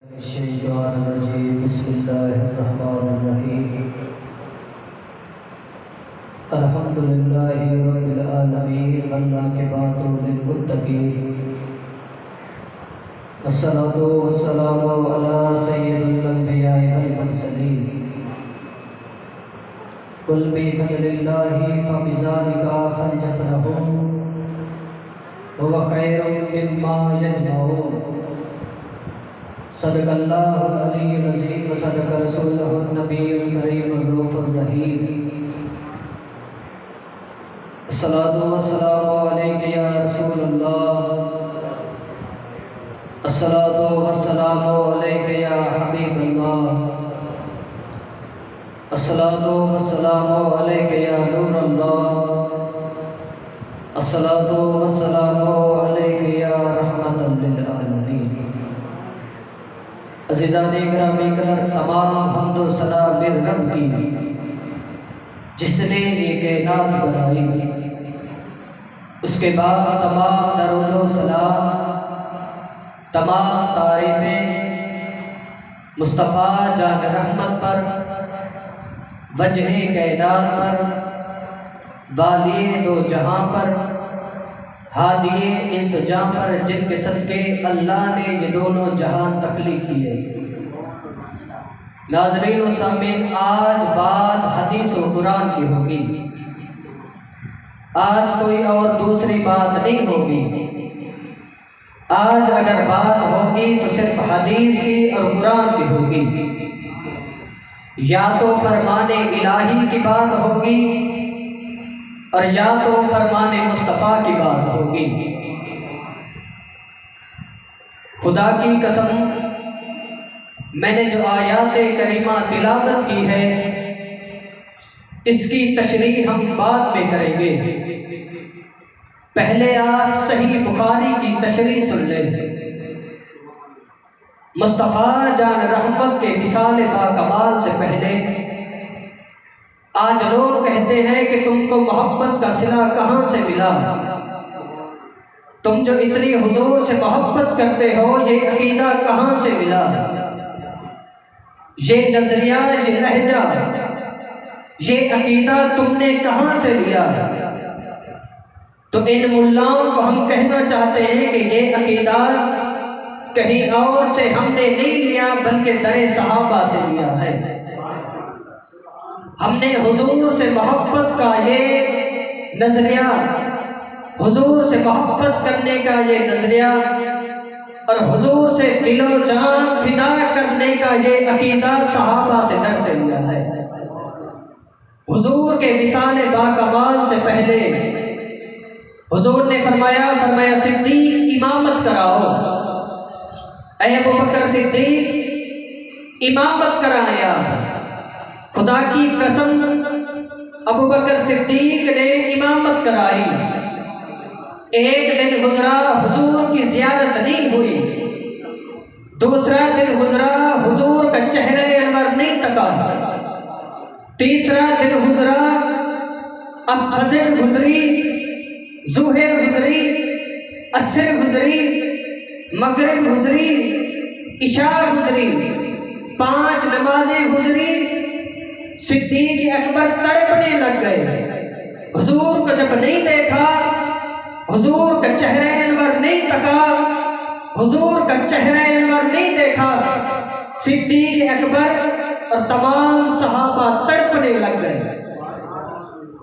الشیطان الرجیم بسم اللہ الرحمن الرحیم الحمدللہ رب العالمین والعاقبۃ للمتقین والصلاۃ والسلام علی سید الانبیاء والمرسلین قل بفضل اللہ فبذلک فلیفرحوا هو خیر مما یجمعون صدق اللہ العلی العظیم وصدق رسولہ النبی الکریم الرؤوف الرحیم الصلاۃ والسلام علیک یا رسول اللہ الصلاۃ والسلام علیک یا حبیب اللہ الصلاۃ والسلام علیک یا نور اللہ الصلاۃ والسلام علیک یا رحمت للعالمین۔ عزیزان گرامی قدر، تمام حمد و ثنا رب کی جس نے یہ کائنات بنائی، اس کے بعد تمام درود و سلام، تمام تعریفیں مصطفیٰ جان رحمت پر، وجہ کائنات پر، والی دو جہاں پر، ہادی انس جہاں پر، جن کے صدقے اللہ نے یہ دونوں جہان تخلیق کیے۔ ناظرین و سامعین، آج بات حدیث و قرآن کی ہوگی، آج کوئی اور دوسری بات نہیں ہوگی۔ آج اگر بات ہوگی تو صرف حدیث کی اور قرآن کی ہوگی، یا تو فرمان الہی کی بات ہوگی اور یا تو فرمان مصطفیٰ کی بات ہوگی۔ خدا کی قسم، میں نے جو آیات کریمہ تلاوت کی ہے، اس کی تشریح ہم بعد میں کریں گے۔ پہلے آپ صحیح بخاری کی تشریح سن لیں۔ مصطفیٰ جان رحمت کے وصال باکمال سے پہلے آج لوگ کہتے ہیں کہ تم کو محبت کا صلہ کہاں سے ملا، تم جو اتنی حضور سے محبت کرتے ہو، یہ عقیدہ کہاں سے ملا، یہ نظریہ، یہ لہجہ، یہ عقیدہ تم نے کہاں سے لیا؟ تو ان ملاؤں کو ہم کہنا چاہتے ہیں کہ یہ عقیدہ کہیں اور سے ہم نے نہیں لیا، بلکہ در صحابہ سے لیا ہے۔ ہم نے حضور سے محبت کا یہ نظریہ، حضور سے محبت کرنے کا یہ نظریہ اور حضور سے دل و جان فدا کرنے کا یہ عقیدہ صحابہ سے درس لیا ہے۔ حضور کے وصال باکمال سے پہلے حضور نے فرمایا صدیق امامت کراؤ، اے ابوبکر صدیق امامت کرایا۔ خدا کی قسم، ابوبکر صدیق نے امامت کرائی۔ ایک دن گزرا، حضور کی زیارت نہیں ہوئی۔ دوسرا دن گزرا، حضور کا چہرہ انور نہیں تکا۔ تیسرا دن گزرا، اب فجر گزری، ظہر گزری، عصر گزری، مغرب گزری، عشاء گزری، 5 نمازیں گزری۔ صدیق اکبر تڑپنے لگ گئے۔ حضور کو جب نہیں دیکھا، حضور کا چہرہ انور نہیں تکا، حضور کا چہرہ انور نہیں دیکھا، صدیق اکبر اور تمام صحابہ تڑپنے لگ گئے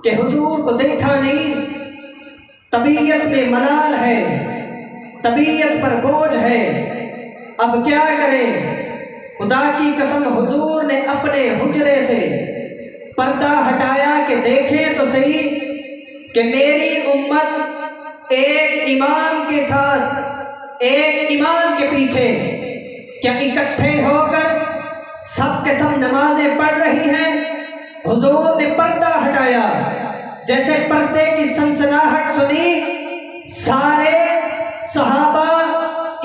کہ حضور کو دیکھا نہیں۔ طبیعت میں ملال ہے، طبیعت پر بوجھ ہے، اب کیا کریں؟ خدا کی قسم، حضور نے اپنے حجرے سے پردہ ہٹایا کہ دیکھیں تو صحیح کہ میری امت ایک امام کے ساتھ، ایک امام کے پیچھے کیا اکٹھے ہو کر سب کے سب نمازیں پڑھ رہی ہیں؟ حضور نے پردہ ہٹایا، جیسے پردے کی سنسناہٹ سنی، سارے صحابہ،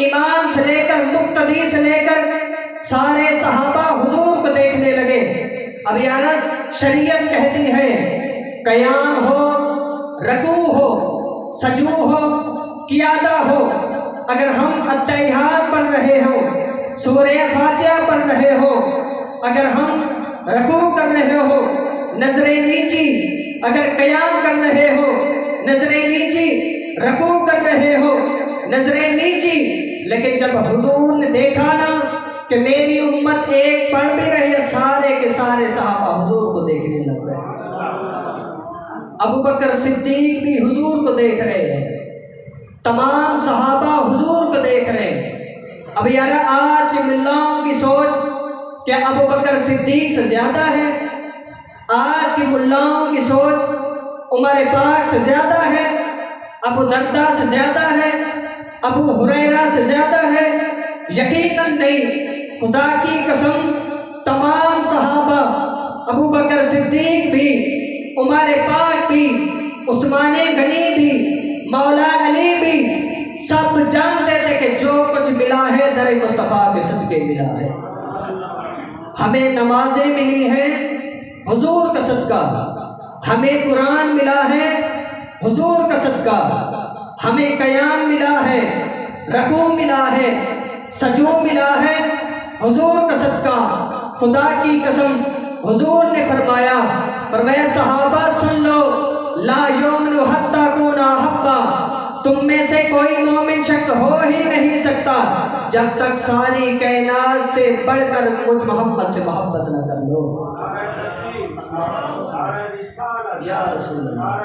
امام سے لے کر مقتدی سے لے کر سارے صحابہ حضور کو دیکھنے لگے۔ اب یارس شریعت کہتی ہے قیام ہو، رکوع ہو، سجود ہو، قیادہ ہو، اگر ہم اتحاد پڑھ رہے ہوں سورہ فاتحہ پڑھ رہے ہو، اگر ہم رکوع کر رہے ہو نظریں نیچی، اگر قیام کر رہے ہو نظریں نیچی، رکوع کر رہے ہو نظریں نیچی، لیکن جب حضور نے دیکھا نا کہ میری امت ایک پڑھ بھی رہی ہے، سارے کے سارے صحابہ حضور کو دیکھنے لگ گئے۔ ابو بکر صدیق بھی حضور کو دیکھ رہے ہیں، تمام صحابہ حضور کو دیکھ رہے ہیں۔ اب یار آج کے ملاؤں کی سوچ کیا ابو بکر صدیق سے زیادہ ہے؟ آج کی ملاؤں کی سوچ عمر پاک سے زیادہ ہے، ابو دردہ سے زیادہ ہے، ابو ہریرہ سے زیادہ ہے؟ یقیناً نہیں۔ خدا کی قسم تمام صحابہ، ابو بکر صدیق بھی، عمر پاک بھی، عثمان غنی بھی، مولا علی بھی، سب جانتے تھے کہ جو کچھ ملا ہے در مصطفیٰ کے صدقے ملا ہے۔ ہمیں نمازیں ملی ہیں حضور کا صدقہ، ہمیں قرآن ملا ہے حضور کا صدقہ، ہمیں قیام ملا ہے، رکوع ملا ہے، سجود ملا ہے حضور کا صدقہ۔ خدا کی قسم حضور نے فرمایا صحابہ سن لو، لا یؤمن حتی کون احبا، تم میں سے کوئی مومن شخص ہو ہی نہیں سکتا جب تک ساری کائنات سے بڑھ کر مجھ محمد سے محبت نہ کر لو۔ یا رسول اللہ،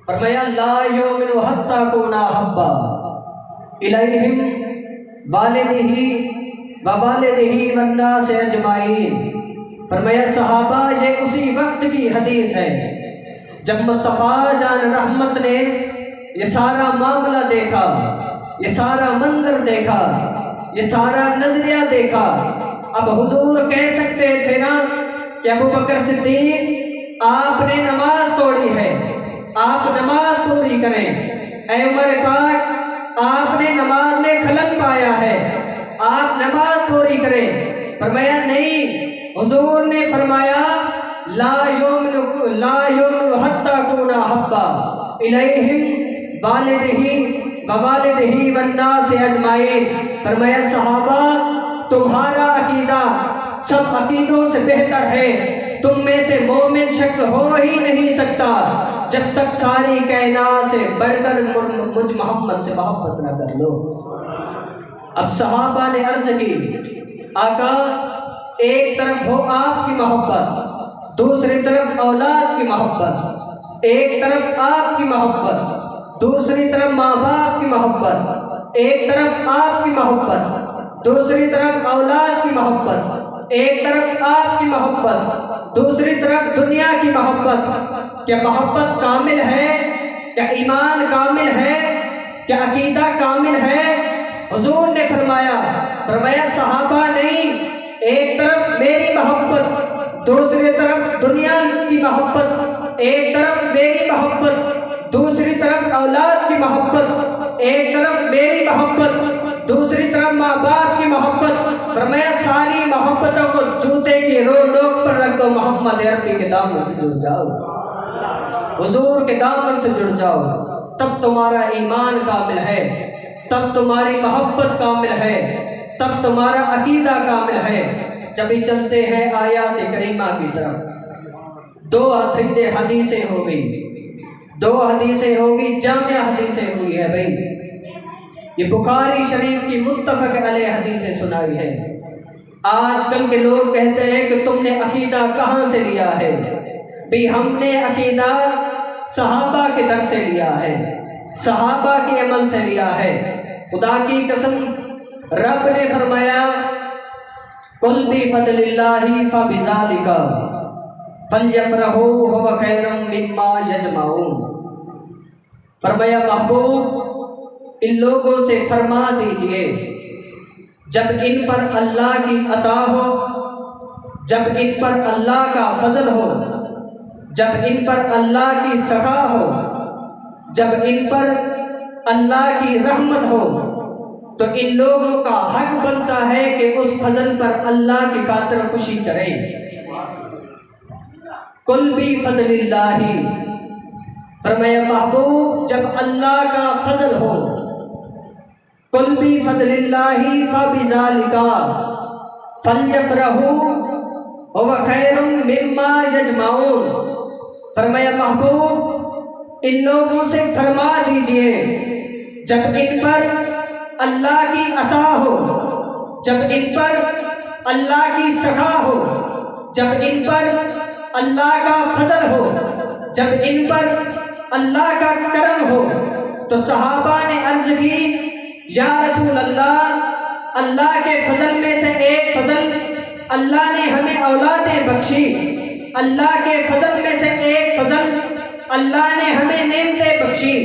فرمایا لا یؤمن حتی کون احبا الیہم والدہ ووالدہ والناس اجمعین۔ فرمایا صحابہ یہ اسی وقت کی حدیث ہے جب مصطفیٰ جان رحمت نے یہ سارا معاملہ دیکھا، یہ سارا منظر دیکھا، یہ سارا نظریہ دیکھا۔ اب حضور کہہ سکتے تھے نا کہ ابو بکر صدیق آپ نے نماز توڑی ہے، آپ نماز پوری کریں۔ اے عمر پاک آپ نے نماز میں خلل پایا ہے، آپ نماز پوری کریں۔ فرمایا نہیں، حضور نے فرمایا لا یؤمن حتی کون احبا الیہم والدہ ووالدہ والناس اجمعین۔ فرمایا صحابہ تمہارا عقیدہ سب عقیدوں سے بہتر ہے، تم میں سے مومن شخص ہو ہی نہیں سکتا جب تک ساری کائنات سے بڑھ کر مجھ محمد سے محبت نہ کر لو۔ اب صحابہ نے عرض کی آقا ایک طرف ہو آپ کی محبت، دوسری طرف اولاد کی محبت، ایک طرف آپ کی محبت، دوسری طرف ماں باپ کی محبت، ایک طرف آپ کی محبت، دوسری طرف اولاد کی محبت، ایک طرف آپ کی محبت، دوسری طرف دنیا کی محبت۔ کیا محبت کامل ہے؟ کیا ایمان کامل ہے؟ کیا عقیدہ کامل ہے؟ حضور نے فرمایا صحابہ نہیں، ایک طرف میری محبت، دوسری طرف دنیا کی محبت، ایک طرف میری محبت، دوسری طرف اولاد کی محبت، ایک طرف میری محبت، دوسری طرف ماں باپ کی محبت۔ فرمایا ساری محبتوں کو جوتے کی نوک پر رکھ دو، محمد عربی کے دامن سے جڑ جاؤ، حضور کے دامن سے جڑ جاؤ، تب تمہارا ایمان کامل ہے، تب تمہاری محبت کامل ہے، تب تمہارا عقیدہ کامل ہے۔ جبھی چلتے ہیں آیات کریمہ کی طرف، دو حدیثیں ہو گئی، دو حدیثیں ہوگی، جامع حدیثیں ہوئی ہے بھائی، یہ بخاری شریف کی متفق علیہ حدیثیں سنائی ہے۔ آج کل کے لوگ کہتے ہیں کہ تم نے عقیدہ کہاں سے لیا ہے؟ بھی ہم نے عقیدہ صحابہ کے در سے لیا ہے، صحابہ کے عمل سے لیا ہے۔ خدا کی قسم رب نے فرمایا قل بفضل اللہ فبذالک فلیفرحوا ھو خیر مما یجمعون۔ فرمایا محبوب ان لوگوں سے فرما دیجئے جب ان پر اللہ کی عطا ہو، جب ان پر اللہ کا فضل ہو، جب ان پر اللہ کی سخا ہو، جب ان پر اللہ کی رحمت ہو، تو ان لوگوں کا حق بنتا ہے کہ اس فضل پر اللہ کی خاطر خوشی کریں۔ قل بفضل اللہ، فرمایا محبوب جب اللہ کا فضل ہو، قل بفضل اللہ فبذالک فلیفرحوا هو خیر مما یجمعون۔ فرمایا محبوب ان لوگوں سے فرما دیجئے جب ان پر اللہ کی عطا ہو، جب ان پر اللہ کی سخا ہو، جب ان پر اللہ کا فضل ہو، جب ان پر اللہ کا کرم ہو، تو صحابہ نے عرض کی یا رسول اللہ، اللہ کے فضل میں سے ایک فضل اللہ نے ہمیں اولادیں بخشی، اللہ کے فضل میں سے ایک فضل اللہ نے ہمیں نعمتیں بخشی،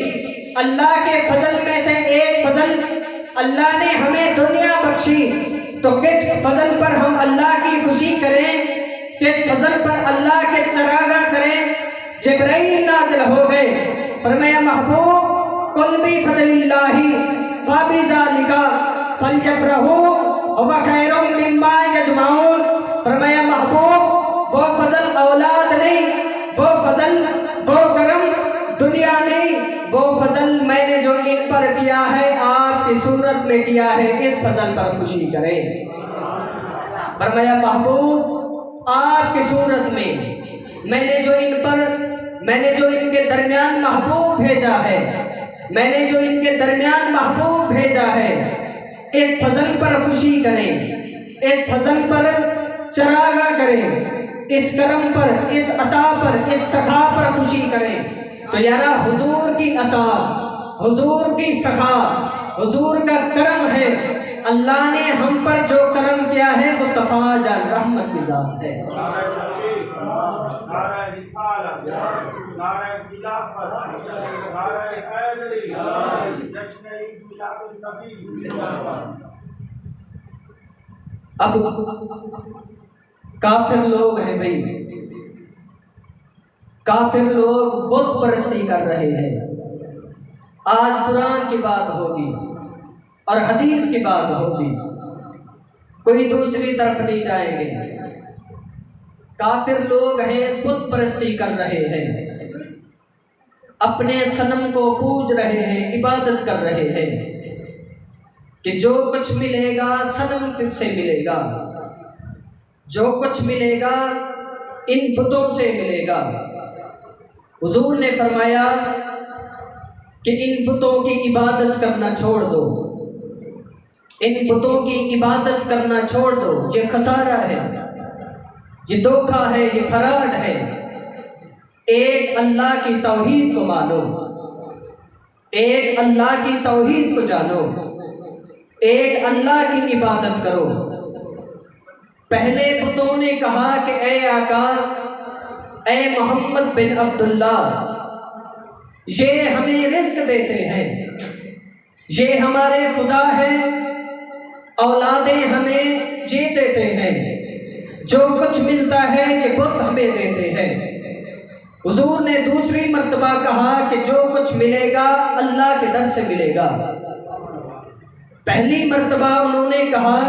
اللہ کے فضل میں سے ایک فضل اللہ نے ہمیں دنیا بخشی، تو کس فضل پر ہم اللہ کی خوشی کریں، کس فضل پر اللہ کے چراغاں کریں؟ جبرائیل نازل ہو گئے، فرمایا محبوب قل بفضل اللہ فبذالک فلیفرحوا هو خیر مما یجمعون۔ فرمایا محبوب وہ فضل اولاد نہیں، وہ فضل، وہ کرم دنیا نہیں، وہ فضل میں نے جو ان پر کیا ہے آپ کی صورت میں کیا ہے، اس فضل پر خوشی کریں۔ فرمایا محبوب آپ کی صورت میں میں نے جو ان کے درمیان محبوب بھیجا ہے، میں نے جو ان کے درمیان محبوب بھیجا ہے، اس فضل پر خوشی کریں، اس فضل پر چراغاں کریں، اس کرم پر، اس عطا پر، اس سخا پر خوشی کریں۔ تو یارا حضور کی عطا، حضور کی سخا، حضور کا کرم ہے، اللہ نے ہم پر جو کرم کیا ہے مصطفیٰ جان رحمت کی ذات ہے۔ اب کافر لوگ ہیں بھائی، کافر لوگ بت پرستی کر رہے ہیں۔ آج قرآن کی بات ہوگی اور حدیث کی بات ہوگی، کوئی دوسری طرف نہیں جائیں گے۔ کافر لوگ ہیں، بت پرستی کر رہے ہیں، اپنے صنم کو پوج رہے ہیں، عبادت کر رہے ہیں کہ جو کچھ ملے گا صنم سے ملے گا، جو کچھ ملے گا ان بتوں سے ملے گا۔ حضور نے فرمایا کہ ان بتوں کی عبادت کرنا چھوڑ دو، ان بتوں کی عبادت کرنا چھوڑ دو، یہ خسارہ ہے، یہ دھوکہ ہے، یہ فراڈ ہے۔ ایک اللہ کی توحید کو مانو، ایک اللہ کی توحید کو جانو، ایک اللہ کی عبادت کرو۔ پہلے بتوں نے کہا کہ اے آقا، اے محمد بن عبداللہ، یہ ہمیں رزق دیتے ہیں، یہ ہمارے خدا ہیں، اولادیں ہمیں یہ دیتے ہیں، جو کچھ ملتا ہے یہ بت ہمیں دیتے ہیں۔ حضور نے دوسری مرتبہ کہا کہ جو کچھ ملے گا اللہ کے در سے ملے گا۔ پہلی مرتبہ انہوں نے کہا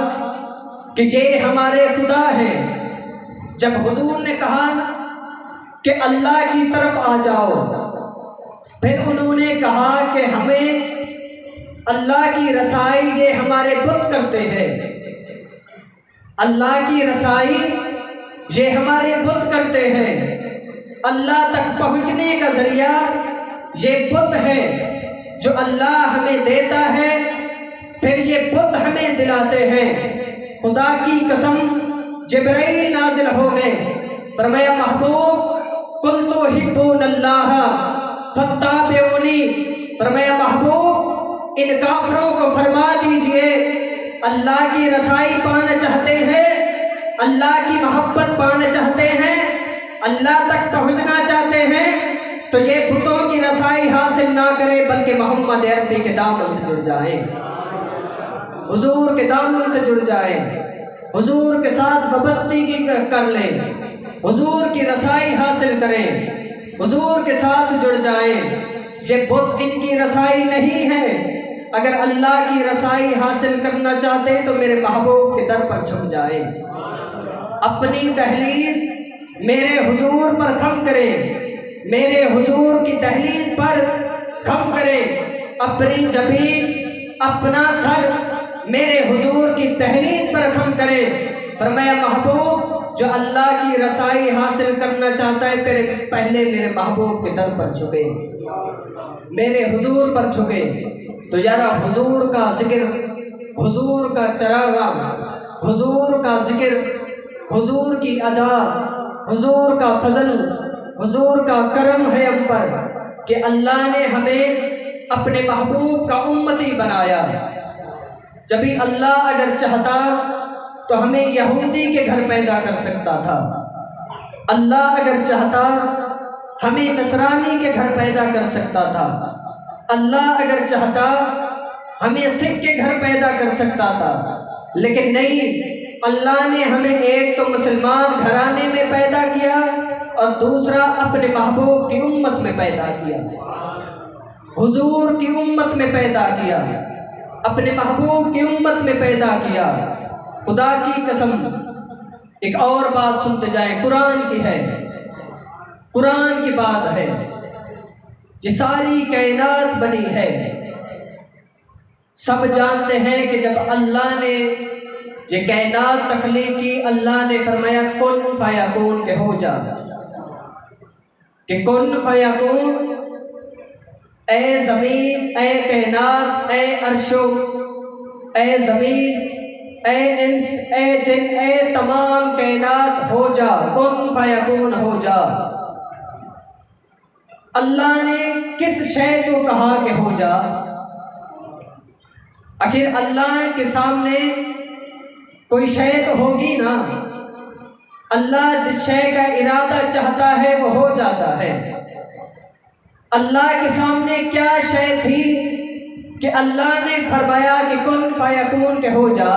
کہ یہ ہمارے خدا ہیں، جب حضور نے کہا کہ اللہ کی طرف آ جاؤ، پھر انہوں نے کہا کہ ہمیں اللہ کی رسائی یہ ہمارے بت کرتے ہیں، اللہ کی رسائی یہ ہمارے بت کرتے ہیں، اللہ تک پہنچنے کا ذریعہ یہ بت ہے جو اللہ ہمیں دیتا ہے، پھر یہ بت ہمیں دلاتے ہیں۔ خدا کی قسم جبرائیل نازل ہو گئے، فرمایا محبوب قل تحبون اللہ فاتبعونی، فرمایا محبوب ان کافروں کو فرما دیجئے اللہ کی رسائی پانا چاہتے ہیں، اللہ کی محبت پانا چاہتے ہیں، اللہ تک پہنچنا چاہتے ہیں، تو یہ بتوں کی رسائی حاصل نہ کرے بلکہ محمد عربی کے دامن سے جڑ جائیں، حضور کے دامن سے جڑ جائیں، حضور کے ساتھ وابستگی کر لیں، حضور کی رسائی حاصل کریں، حضور کے ساتھ جڑ جائیں۔ یہ بت ان کی رسائی نہیں ہے، اگر اللہ کی رسائی حاصل کرنا چاہتے تو میرے محبوب کے در پر جھک جائیں، اپنی دہلیز میرے حضور پر خم کریں، میرے حضور کی دہلیز پر خم کریں، اپنی جبین اپنا سر میرے حضور کی تحریر پر خم کرے۔ فرمایا محبوب جو اللہ کی رسائی حاصل کرنا چاہتا ہے پہلے میرے محبوب کے در پر جھکے، میرے حضور پر جھکے۔ تو یارا حضور کا ذکر، حضور کا چراغا، حضور کا ذکر، حضور کی ادا، حضور کا فضل، حضور کا کرم ہے ہم پر کہ اللہ نے ہمیں اپنے محبوب کا امتی بنایا۔ جبھی اللہ اگر چاہتا تو ہمیں یہودی کے گھر پیدا کر سکتا تھا، اللہ اگر چاہتا ہمیں نصرانی کے گھر پیدا کر سکتا تھا، اللہ اگر چاہتا ہمیں سکھ کے گھر پیدا کر سکتا تھا، لیکن نہیں، اللہ نے ہمیں ایک تو مسلمان گھرانے میں پیدا کیا اور دوسرا اپنے محبوب کی امت میں پیدا کیا، حضور کی امت میں پیدا کیا، اپنے محبوب کی امت میں پیدا کیا۔ خدا کی قسم ایک اور بات سنتے جائیں، قرآن کی ہے، قرآن کی بات ہے، یہ ساری کائنات بنی ہے۔ سب جانتے ہیں کہ جب اللہ نے یہ کائنات تخلیق کی، اللہ نے فرمایا کن فیکون کہ ہو جا، کہ کن فیکون، اے زمین، اے کائنات، اے عرشو، اے زمین، اے انس، اے جن، اے تمام کائنات ہو جا، کن فیکون ہو جا۔ اللہ نے کس شے کو کہا کہ ہو جا؟ آخر اللہ کے سامنے کوئی شے تو ہوگی نا، اللہ جس شے کا ارادہ چاہتا ہے وہ ہو جاتا ہے۔ اللہ کے سامنے کیا شے تھی کہ اللہ نے فرمایا کہ کن فیکون کہ ہو جا،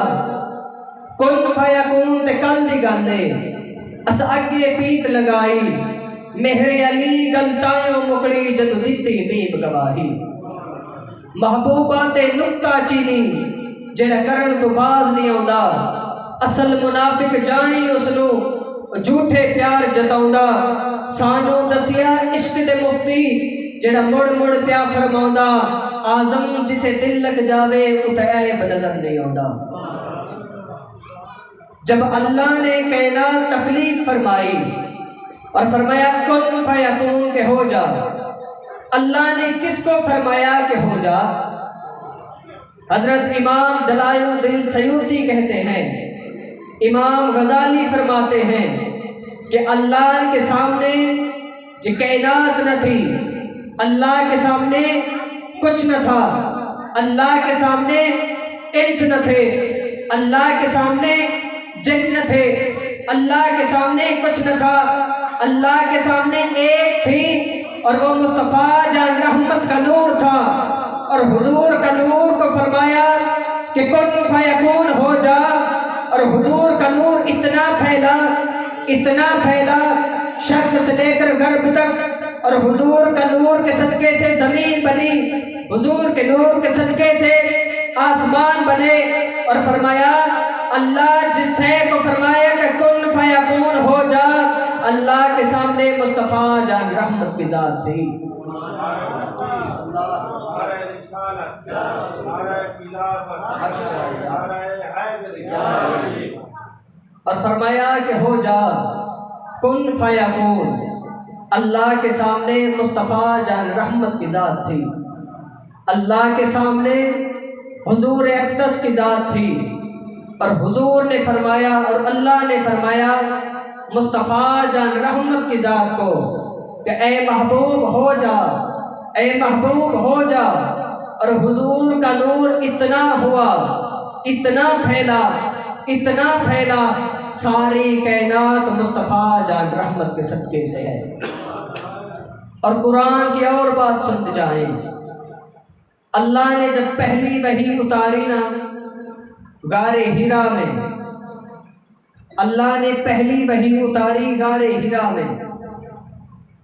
کن فیکون تے کل دی گالے اس اگے پیت لگائی، مہر علی گلتایوں مکڑی جد دیتی نیب گواہی۔ محبوبہ تے نکتا چینی جڑا کرن تو باز نہیں آوندا، اصل منافق جانی اس نو جھوٹے پیار جتاوندا، سانو دسیا عشق دے مفتی جڑا مڑ مڑ پیا فرماوندا، آزم جتے دل لگ جاوے اتے عیب نظر نہیں آوندا۔ جب اللہ نے کائنات تخلیق فرمائی اور فرمایا کن فیکون کہ ہو جا، اللہ نے کس کو فرمایا کہ ہو جا؟ حضرت امام جلال الدین سیوطی کہتے ہیں، امام غزالی فرماتے ہیں کہ اللہ کے سامنے یہ کائنات نہ تھی، اللہ کے سامنے کچھ نہ تھا، اللہ کے سامنے انس نہ تھے، اللہ کے سامنے جن نہ تھے، اللہ کے سامنے کچھ نہ تھا، اللہ کے سامنے ایک تھی اور وہ مصطفیٰ جان رحمت کا نور تھا، اور حضور کا نور کو فرمایا کہ کن فیکون ہو جا، اور حضور کا نور اتنا پھیلا، اتنا پھیلا شرق سے لے کر غرب تک، اور حضور کا نور کے صدقے سے زمین بنی، حضور کے نور کے صدقے سے آسمان بنے، اور فرمایا اللہ جس شے کو فرمایا کہ کن فیکون ہو جا، اللہ کے سامنے مصطفیٰ جان رحمت کی ذات تھی۔ اور فرمایا کہ ہو جا کن فیکون، اللہ کے سامنے مصطفیٰ جان رحمت کی ذات تھی، اللہ کے سامنے حضور اقدس کی ذات تھی، اور حضور نے فرمایا اور اللہ نے فرمایا مصطفیٰ جان رحمت کی ذات کو کہ اے محبوب ہو جا، اے محبوب ہو جا، اور حضور کا نور اتنا ہوا، اتنا پھیلا، اتنا پھیلا، ساری کائنات مصطفیٰ جان رحمت کے صدقے سے ہے۔ اور قرآن کی اور بات سنتے جائیں، اللہ نے جب پہلی وحی اتاری نا غار ہیرا میں، اللہ نے پہلی وحی اتاری غار ہیرا میں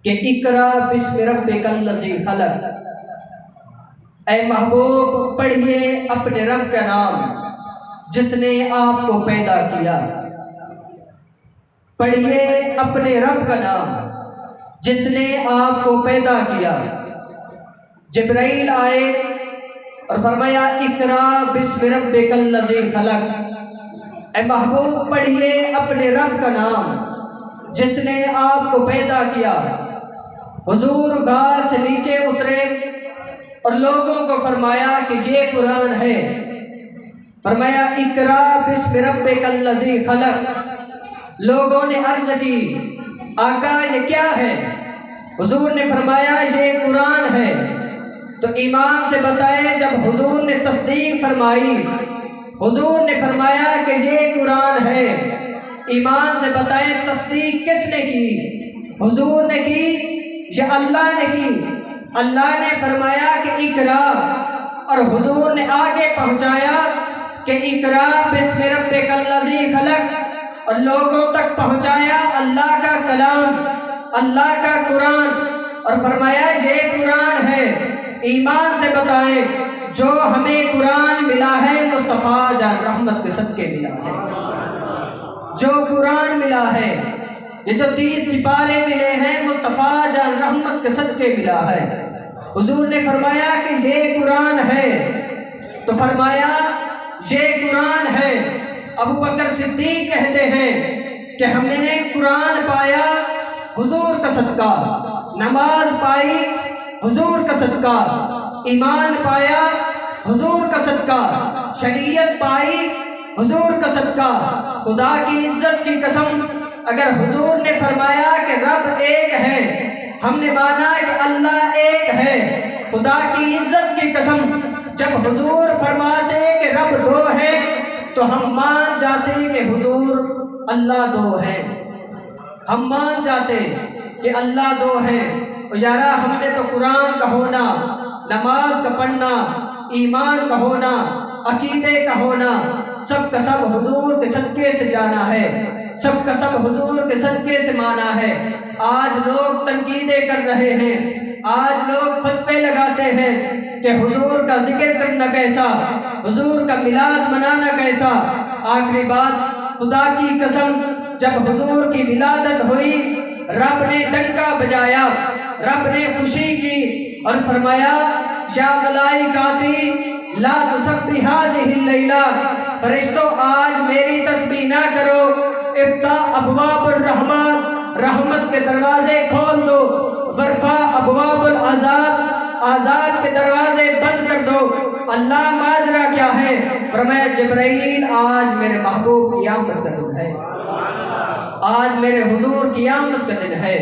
کہ اقرا بسم ربک الذی خلق، اے محبوب پڑھیے اپنے رب کا نام جس نے آپ کو پیدا کیا، پڑھیے اپنے رب کا نام جس نے آپ کو پیدا کیا۔ جبرائیل آئے اور فرمایا اقرا بسم ربک الذی خلق، اے محبوب پڑھیے اپنے رب کا نام جس نے آپ کو پیدا کیا۔ حضور غار سے نیچے اترے اور لوگوں کو فرمایا کہ یہ قرآن ہے۔ فرمایا اقرا بسم ربک الذی خلق۔ لوگوں نے عرض کی آقا یہ کیا ہے؟ حضور نے فرمایا یہ قرآن ہے۔ تو ایمان سے بتائے جب حضور نے تصدیق فرمائی، حضور نے فرمایا کہ یہ قرآن ہے، ایمان سے بتائیں تصدیق کس نے کی؟ حضور نے کی یا اللہ نے کی؟ اللہ نے فرمایا کہ اقرا، اور حضور نے آگے پہنچایا کہ اقرا بسم ربک الذی خلق، اور لوگوں تک پہنچایا اللہ کا کلام، اللہ کا قرآن، اور فرمایا یہ قرآن ہے۔ ایمان سے بتائیں جو ہمیں قرآن ملا ہے مصطفیٰ جان رحمت کے صدقے ملا ہے۔ جو قرآن ملا ہے، یہ جو 30 سپارے ملے ہیں مصطفیٰ جان رحمت کے صدقے ملا ہے۔ حضور نے فرمایا کہ یہ قرآن ہے، تو فرمایا یہ قرآن ہے۔ ابو بکر صدیق کہتے ہیں کہ ہم نے قرآن پایا حضور کا صدقہ، نماز پائی حضور کا صدقہ، ایمان پایا حضور کا صدقہ، شریعت پائی حضور کا صدقہ۔ خدا کی عزت کی قسم، اگر حضور نے فرمایا کہ رب ایک ہے، ہم نے مانا کہ اللہ ایک ہے۔ خدا کی عزت کی قسم، جب حضور فرماتے کہ رب دو ہے تو ہم مان جاتے کہ حضور اللہ دو ہے، ہم مان جاتے کہ اللہ دو ہے۔ یارا ہم نے تو قرآن کا ہونا، نماز کا پڑھنا، ایمان کا ہونا، عقیدے کا ہونا، سب کا سب حضور کے صدقے سے جانا ہے، سب کا سب حضور کے صدقے سے مانا ہے۔ آج لوگ تنقیدیں کر رہے ہیں، آج لوگ فتوے لگاتے ہیں کہ حضور کا ذکر کرنا کیسا، حضور کا میلاد منانا کیسا۔ آخری بات، خدا کی قسم، جب حضور کی ولادت ہوئی رب نے ڈنکا بجایا، رب نے خوشی کی اور فرمایا یا ملائکاتی لا تسبح هذه اللیلہ، فرشتوں آج میری تسبیح نہ کرو، افتح ابواب الرحمن، رحمت کے دروازے کھول دو، ورفع ابواب العذاب، عذاب کے دروازے بند کر دو۔ اللہ ماجرا کیا ہے؟ فرمایا جبرائیل آج میرے محبوب کی آمد کا دن ہے، آج میرے حضور کی آمد کا دن ہے،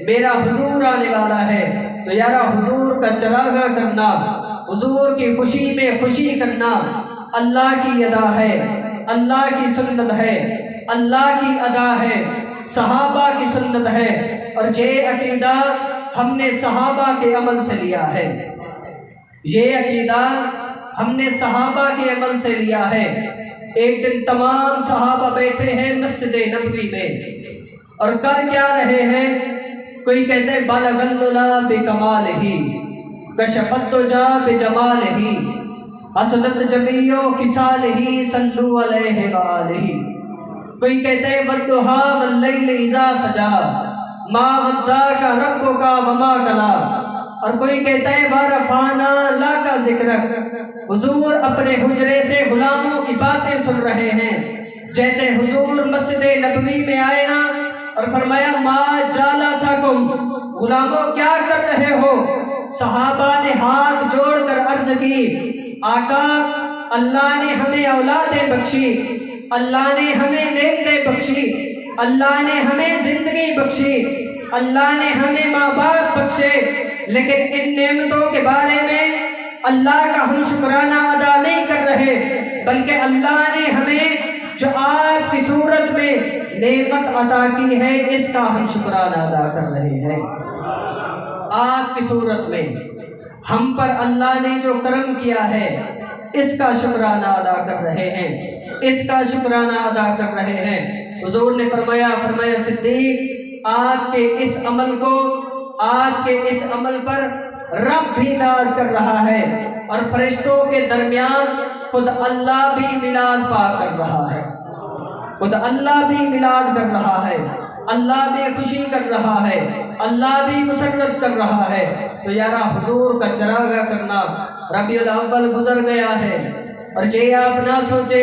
میرا حضور آنے والا ہے۔ تو یارا حضور کا چراغا کرنا، حضور کی خوشی میں خوشی کرنا اللہ کی ادا ہے، اللہ کی سنت ہے، اللہ کی ادا ہے، صحابہ کی سنت ہے، اور یہ عقیدہ ہم نے صحابہ کے عمل سے لیا ہے، یہ عقیدہ ہم نے صحابہ کے عمل سے لیا ہے۔ ایک دن تمام صحابہ بیٹھے ہیں مسجد نبوی میں، اور کر کیا رہے ہیں؟ کوئی کہتے ہیں بالغ العلا بکمالہ، کشف الدجی بجمالہ، حسنت جمیع خصالہ، صلوا علیہ وآلہ۔ کوئی کہتے ہیں والضحی واللیل اذا سجا، ما ودعک ربک وما قلی، اور کوئی کہتا ہے وَرَفَعْنَا لَكَ ذِکْرَکَ۔ حضور اپنے حجرے سے غلاموں کی باتیں سن رہے ہیں، جیسے حضور مسجد نبوی میں آئے نا اور فرمایا ما جالسکم، غلاموں کیا کر رہے ہو؟ صحابہ نے ہاتھ جوڑ کر عرض کی آقا اللہ نے ہمیں اولادیں بخشی، اللہ نے ہمیں نعمتیں بخشی، اللہ نے ہمیں زندگی بخشی، اللہ نے ہمیں ماں باپ بخشے، لیکن ان نعمتوں کے بارے میں اللہ کا ہم شکرانہ ادا نہیں کر رہے، بلکہ اللہ نے ہمیں جو آپ کی صورت میں نعمت عطا کی ہے اس کا ہم شکرانہ ادا کر رہے ہیں۔ آپ کی صورت میں ہم پر اللہ نے جو کرم کیا ہے اس کا شکرانہ ادا کر رہے ہیں، اس کا شکرانہ ادا کر رہے ہیں۔ حضور نے فرمایا صدیق آپ کے اس عمل کو، آپ کے اس عمل پر رب بھی ناز کر رہا ہے، اور فرشتوں کے درمیان خود اللہ بھی میلاد پا کر رہا ہے، خود اللہ بھی میلاد کر رہا ہے، اللہ بھی خوشی کر رہا ہے، اللہ بھی مسرت کر رہا ہے۔ تو یارا حضور کا چراغا کرنا، ربیع الاول گزر گیا ہے، اور یہ آپ نہ سوچے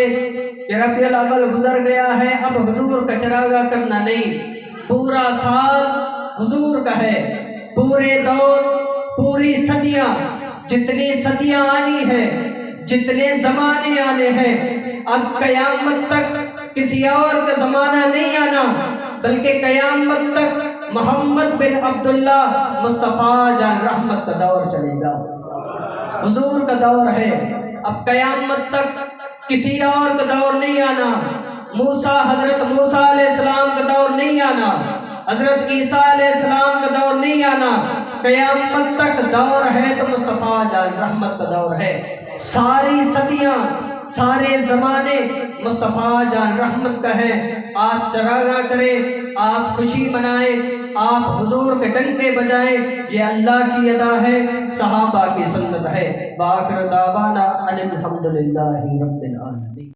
کہ ربیع الاول گزر گیا ہے اب حضور کا چراغا کرنا نہیں۔ پورا سال حضور کا ہے، پورے دور، پوری صدیاں، جتنی صدیاں آنی ہے، جتنے زمانے آنے ہیں، اب قیامت تک کسی اور کا زمانہ نہیں آنا، بلکہ قیامت تک محمد بن عبداللہ مصطفیٰ جان رحمت کا دور چلے گا، حضور کا دور ہے۔ اب قیامت تک کسی اور کا دور نہیں آنا، حضرت موسیٰ علیہ السلام کا دور نہیں آنا، حضرت عیسیٰ علیہ السلام کا دور نہیں آنا، قیامت تک دور ہے تو مصطفیٰ جان رحمت کا دور ہے۔ ساری صدیاں، سارے زمانے مصطفیٰ جان رحمت کا ہے۔ آپ چراغاں کریں، آپ خوشی منائیں، آپ حضور کے ڈنکے بجائیں، یہ اللہ کی ادا ہے، صحابہ کی سنت ہے۔ وآخر دعوانا ان الحمدللہ رب العالمین۔